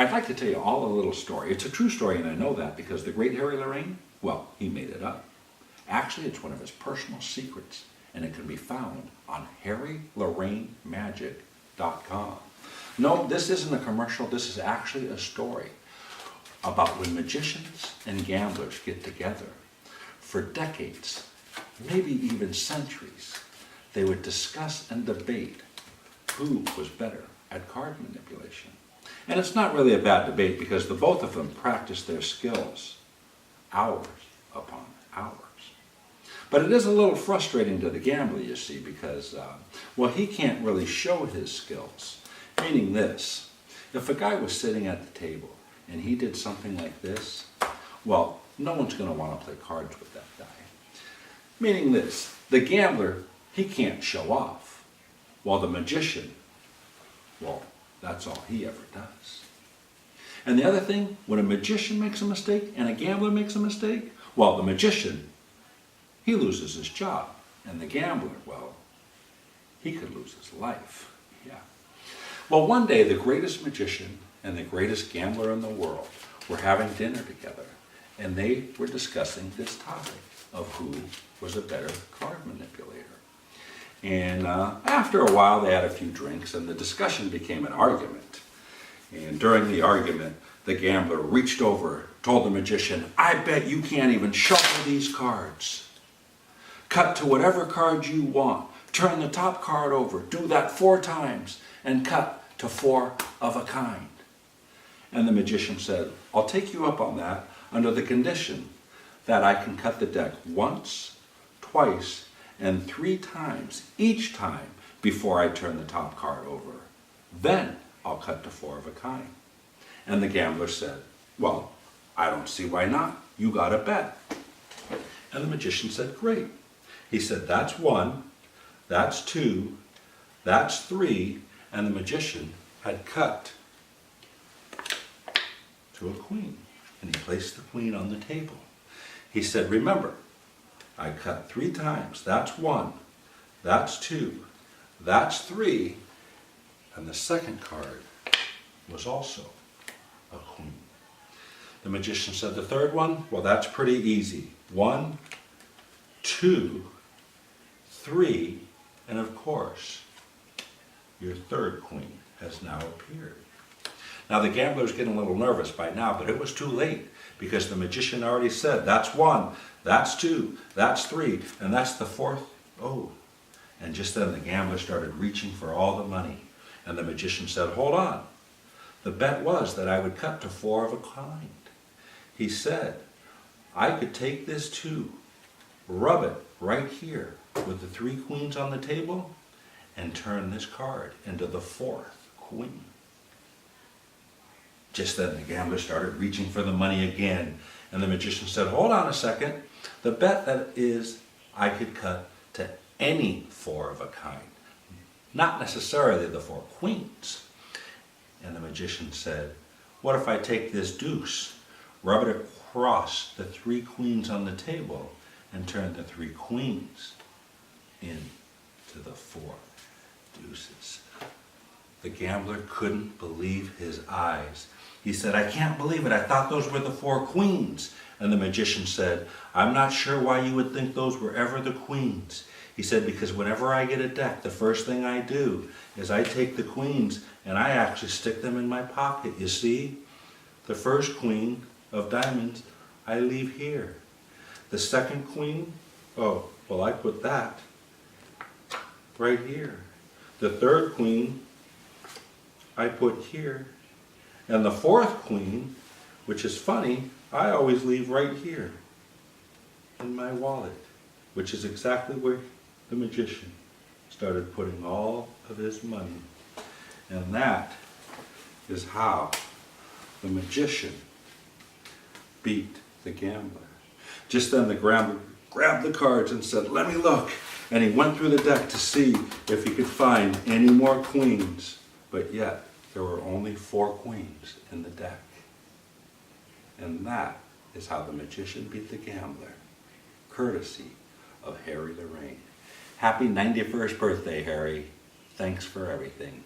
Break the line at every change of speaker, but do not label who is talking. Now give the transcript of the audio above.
I'd like to tell you all a little story. It's a true story, and I know that because the great Harry Lorayne, well, he made it up. Actually, it's one of his personal secrets, and it can be found on HarryLorayneMagic.com. No, this isn't a commercial. This is actually a story about when magicians and gamblers get together. For decades, maybe even centuries, they would discuss and debate who was better at card manipulation. And it's not really a bad debate because the both of them practiced their skills hours upon hours. But it is a little frustrating to the gambler, you see, because, well, he can't really show his skills. Meaning this, if a guy was sitting at the table and he did something like this, well, no one's going to want to play cards with that guy. Meaning this, the gambler, he can't show off, while the magician, well, that's all he ever does. And the other thing, when a magician makes a mistake and a gambler makes a mistake, well, the magician, he loses his job. And the gambler, well, he could lose his life. Yeah. Well, one day, the greatest magician and the greatest gambler in the world were having dinner together, and they were discussing this topic of who was a better card manipulator. And after a while, they had a few drinks, and the discussion became an argument. And during the argument, the gambler reached over, told the magician, "I bet you can't even shuffle these cards. Cut to whatever card you want. Turn the top card over. Do that 4 times, and cut to 4 of a kind." And the magician said, "I'll take you up on that under the condition that I can cut the deck once, twice, and 3 times, each time before I turn the top card over. Then I'll cut to 4 of a kind." And the gambler said, "Well, I don't see why not. You got a bet." And the magician said, "Great." He said, "That's 1, that's 2, that's 3, and the magician had cut to a queen. And he placed the queen on the table. He said, "Remember, I cut 3 times. That's 1, that's 2, that's 3, and the second card was also a queen." The magician said, "The third one? Well, that's pretty easy. 1, 2, 3, and of course, your third queen has now appeared." Now the gambler was getting a little nervous by now, but it was too late because the magician already said, "That's 1, that's 2, that's 3, and that's the 4th. Oh, and just then the gambler started reaching for all the money. And the magician said, "Hold on. The bet was that I would cut to 4 of a kind." He said, "I could take this too, rub it right here with the 3 queens on the table, and turn this card into the 4th queen." Just then the gambler started reaching for the money again, and the magician said, "Hold on a second. The bet that is I could cut to any 4 of a kind, not necessarily the 4 queens." And the magician said, "What if I take this deuce, rub it across the 3 queens on the table, and turn the 3 queens into the 4 deuces?" The gambler couldn't believe his eyes. He said, "I can't believe it. I thought those were the 4 queens." And the magician said, "I'm not sure why you would think those were ever the queens." He said, "Because whenever I get a deck, the first thing I do is I take the queens and I actually stick them in my pocket. You see, the first queen of diamonds I leave here. The second queen, oh, well, I put that right here. The third queen I put here. And the 4th queen, which is funny, I always leave right here in my wallet," which is exactly where the magician started putting all of his money. And that is how the magician beat the gambler. Just then the gambler grabbed the cards and said, "Let me look." And he went through the deck to see if he could find any more queens. But yet, there were only 4 queens in the deck. And that is how the magician beat the gambler, courtesy of Harry Lorayne. Happy 91st birthday, Harry. Thanks for everything.